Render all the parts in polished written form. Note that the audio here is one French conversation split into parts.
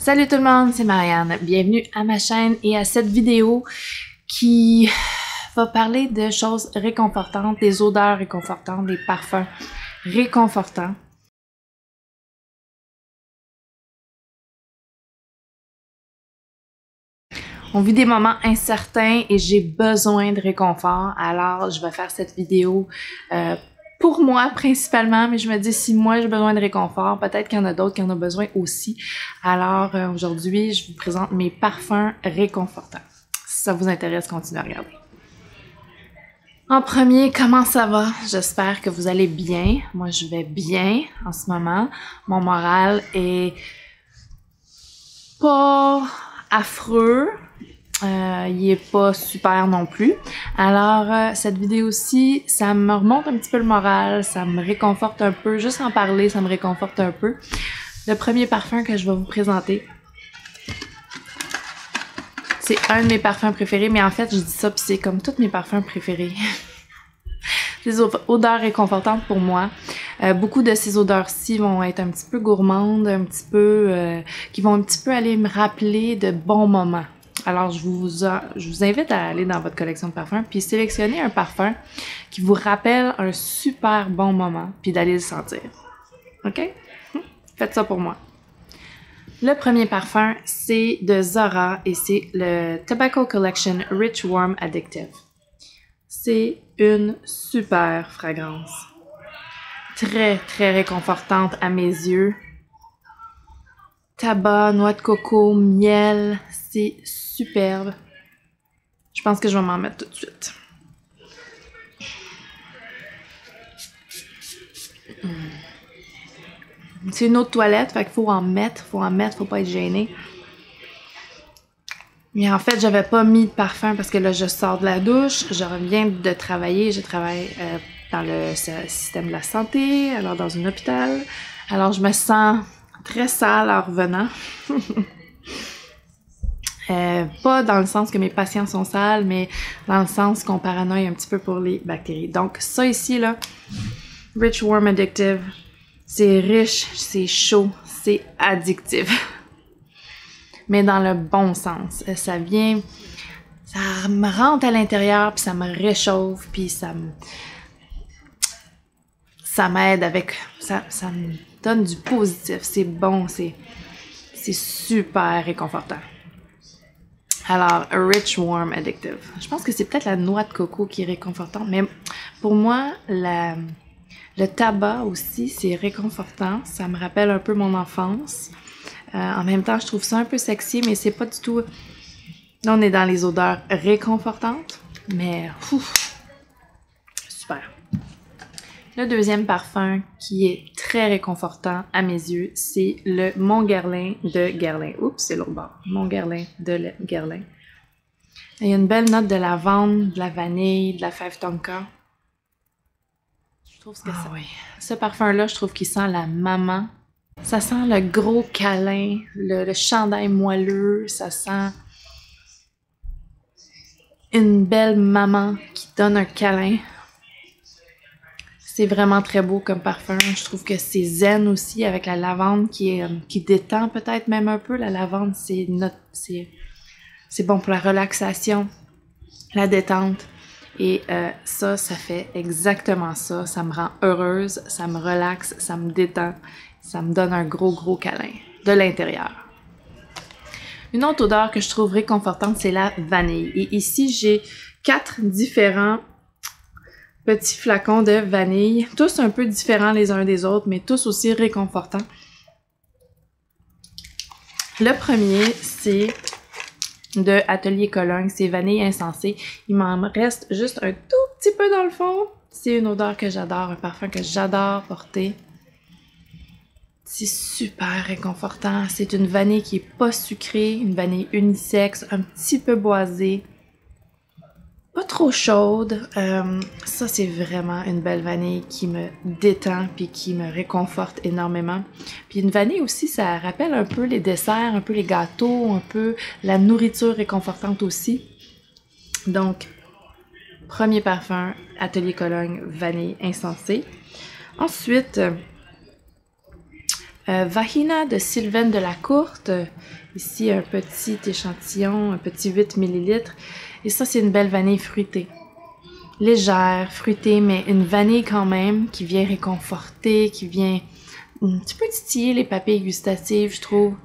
Salut tout le monde, c'est Marianne. Bienvenue à ma chaîne et à cette vidéo qui va parler de choses réconfortantes, des odeurs réconfortantes, des parfums réconfortants. On vit des moments incertains et j'ai besoin de réconfort, alors je vais faire cette vidéo pour moi principalement, mais je me dis si moi j'ai besoin de réconfort, peut-être qu'il y en a d'autres qui en ont besoin aussi. Alors aujourd'hui, je vous présente mes parfums réconfortants. Si ça vous intéresse, continuez à regarder. En premier, comment ça va? J'espère que vous allez bien. Moi, je vais bien en ce moment. Mon moral est pas affreux. Il est pas super non plus. Alors, cette vidéo-ci, ça me remonte un petit peu le moral, ça me réconforte un peu. Juste en parler, ça me réconforte un peu. Le premier parfum que je vais vous présenter, c'est un de mes parfums préférés, mais en fait, je dis ça, puis c'est comme tous mes parfums préférés. Des odeurs réconfortantes pour moi. Beaucoup de ces odeurs-ci vont être un petit peu gourmandes, un petit peu, qui vont un petit peu aller me rappeler de bons moments. Alors, je vous invite à aller dans votre collection de parfums puis sélectionner un parfum qui vous rappelle un super bon moment puis d'aller le sentir. OK? Faites ça pour moi. Le premier parfum, c'est de Zara et c'est le Tobacco Collection Rich Warm Addictive. C'est une super fragrance. Très, très réconfortante à mes yeux. Tabac, noix de coco, miel, c'est superbe. Je pense que je vais m'en mettre tout de suite. C'est une eau de toilette, fait qu'il faut en mettre, faut pas être gêné. Mais en fait, j'avais pas mis de parfum parce que là, je sors de la douche, je reviens de travailler, je travaille dans le système de la santé, alors dans un hôpital. Alors, je me sens très sale en revenant. Pas dans le sens que mes patients sont sales, mais dans le sens qu'on paranoïe un petit peu pour les bactéries. Donc ça ici, là, Rich Warm Addictive, c'est riche, c'est chaud, c'est addictif. Mais dans le bon sens. Ça vient, ça me rentre à l'intérieur, puis ça me réchauffe, puis ça m'aide avec, ça me donne du positif. C'est bon, c'est super réconfortant. Alors, Rich Warm Addictive. Je pense que c'est peut-être la noix de coco qui est réconfortante, mais pour moi, le tabac aussi, c'est réconfortant. Ça me rappelle un peu mon enfance. En même temps, je trouve ça un peu sexy, mais c'est pas du tout... Là, on est dans les odeurs réconfortantes, mais... super. Le deuxième parfum qui est très réconfortant à mes yeux, c'est le Mon Guerlain de Guerlain. Oups, c'est l'autre bord. Mon Guerlain de Guerlain. Il y a une belle note de lavande, de la vanille, de la fève tonka. Je trouve que ce parfum-là, je trouve qu'il sent la maman. Ça sent le gros câlin, le chandail moelleux, ça sent une belle maman qui donne un câlin. C'est vraiment très beau comme parfum. Je trouve que c'est zen aussi avec la lavande qui détend peut-être même un peu. La lavande, c'est bon pour la relaxation, la détente. Et ça fait exactement ça. Ça me rend heureuse, ça me relaxe, ça me détend. Ça me donne un gros câlin de l'intérieur. Une autre odeur que je trouve réconfortante, c'est la vanille. Et ici, j'ai 4 différents petits flacons de vanille. Tous un peu différents les uns des autres, mais tous aussi réconfortants. Le premier, c'est de Atelier Cologne. C'est vanille insensée. Il m'en reste juste un tout petit peu dans le fond. C'est une odeur que j'adore, un parfum que j'adore porter. C'est super réconfortant. C'est une vanille qui est pas sucrée, une vanille unisexe, un petit peu boisée. Pas trop chaude. Ça, c'est vraiment une belle vanille qui me détend puis qui me réconforte énormément. Puis une vanille aussi, ça rappelle un peu les desserts, un peu les gâteaux, un peu la nourriture réconfortante aussi. Donc, premier parfum, Atelier Cologne, vanille insensée. Ensuite... Vahina de Sylvaine Delacourte. Ici, un petit échantillon, un petit 8 ml. Et ça, c'est une belle vanille fruitée. Légère, fruitée, mais une vanille quand même qui vient réconforter, qui vient un petit peu titiller les papilles gustatives, je trouve.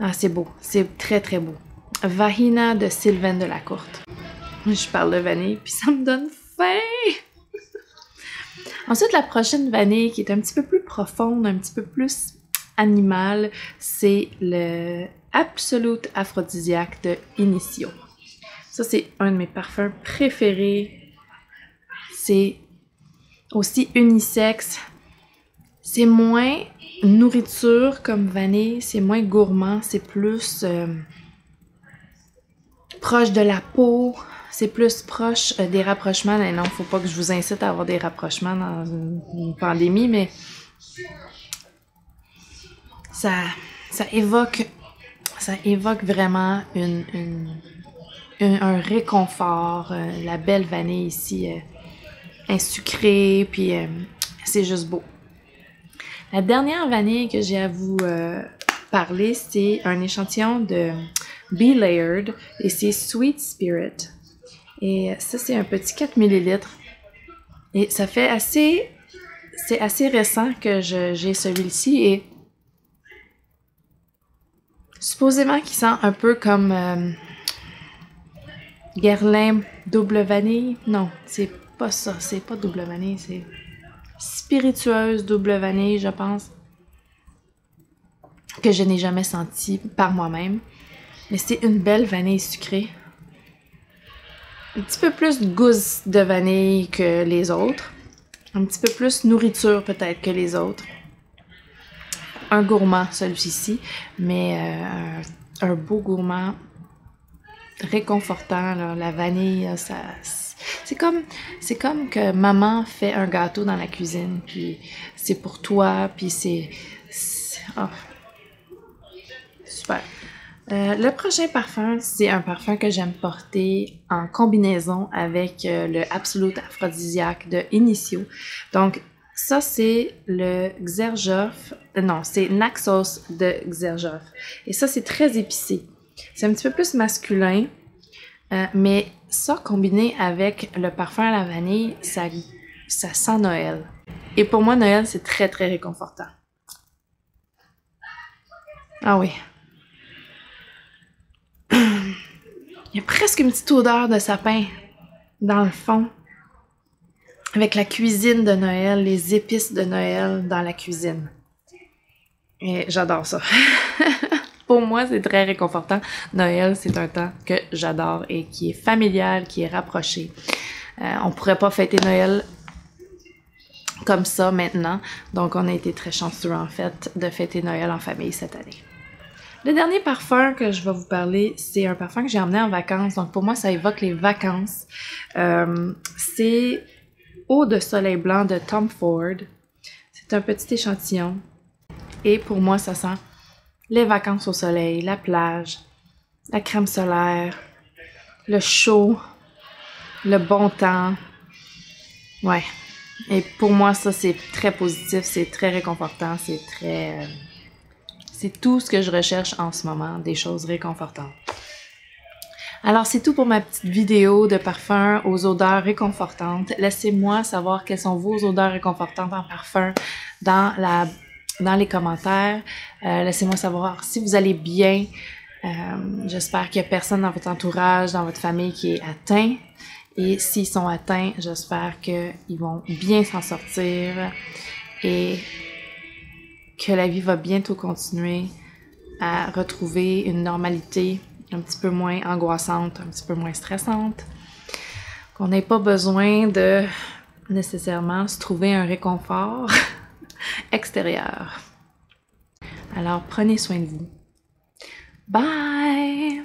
Ah, c'est beau. C'est très, très beau. Vahina de Sylvaine Delacourte. Je parle de vanille, puis ça me donne faim! Ensuite, la prochaine vanille, qui est un petit peu plus profonde, un petit peu plus animale, c'est le Absolute Aphrodisiaque de Initio. Ça, c'est un de mes parfums préférés. C'est aussi unisexe. C'est moins nourriture comme vanille, c'est moins gourmand, c'est plus proche de la peau, c'est plus proche des rapprochements. Non, faut pas que je vous incite à avoir des rapprochements dans une pandémie, mais ça évoque vraiment un réconfort. La belle vanille ici, sucrée, puis c'est juste beau. La dernière vanille que j'ai à vous parler, c'est un échantillon de Be Layered et c'est Sweet Spirit. Et ça, c'est un petit 4 ml. Et ça fait assez... C'est assez récent que j'ai celui-ci et supposément qu'il sent un peu comme Guerlain double vanille. Non, c'est pas ça. C'est pas double vanille, c'est spiritueuse double vanille, je pense. Que je n'ai jamais senti par moi-même. Mais c'est une belle vanille sucrée. Un petit peu plus gousse de vanille que les autres. Un petit peu plus nourriture peut-être que les autres. Un gourmand celui-ci, mais un beau gourmand réconfortant. Là. La vanille, ça, c'est comme que maman fait un gâteau dans la cuisine, puis c'est pour toi, puis c'est oh, super. Le prochain parfum, c'est un parfum que j'aime porter en combinaison avec le Absolute Aphrodisiaque de Initio. Donc, ça, c'est le Xerjoff. Non, c'est Naxos de Xerjoff. Et ça, c'est très épicé. C'est un petit peu plus masculin, mais ça, combiné avec le parfum à la vanille, ça sent Noël. Et pour moi, Noël, c'est très, très réconfortant. Ah oui. Il y a presque une petite odeur de sapin dans le fond. Avec la cuisine de Noël, les épices de Noël dans la cuisine. Et j'adore ça. Pour moi, c'est très réconfortant. Noël, c'est un temps que j'adore et qui est familial, qui est rapproché. On pourrait pas fêter Noël comme ça maintenant. Donc, on a été très chanceux, en fait, de fêter Noël en famille cette année. Le dernier parfum que je vais vous parler, c'est un parfum que j'ai emmené en vacances. Donc, pour moi, ça évoque les vacances. C'est Eau de soleil blanc de Tom Ford. C'est un petit échantillon. Et pour moi, ça sent les vacances au soleil, la plage, la crème solaire, le chaud, le bon temps. Ouais. Et pour moi, ça, c'est très positif, c'est très réconfortant, c'est très... c'est tout ce que je recherche en ce moment, des choses réconfortantes. Alors, c'est tout pour ma petite vidéo de parfum aux odeurs réconfortantes. Laissez-moi savoir quelles sont vos odeurs réconfortantes en parfum dans les commentaires. Laissez-moi savoir si vous allez bien. J'espère qu'il n'y a personne dans votre entourage, dans votre famille qui est atteint. Et s'ils sont atteints, j'espère qu'ils vont bien s'en sortir et que la vie va bientôt continuer à retrouver une normalité un petit peu moins angoissante, un petit peu moins stressante. Qu'on n'ait pas besoin de nécessairement se trouver un réconfort extérieur. Alors, prenez soin de vous. Bye!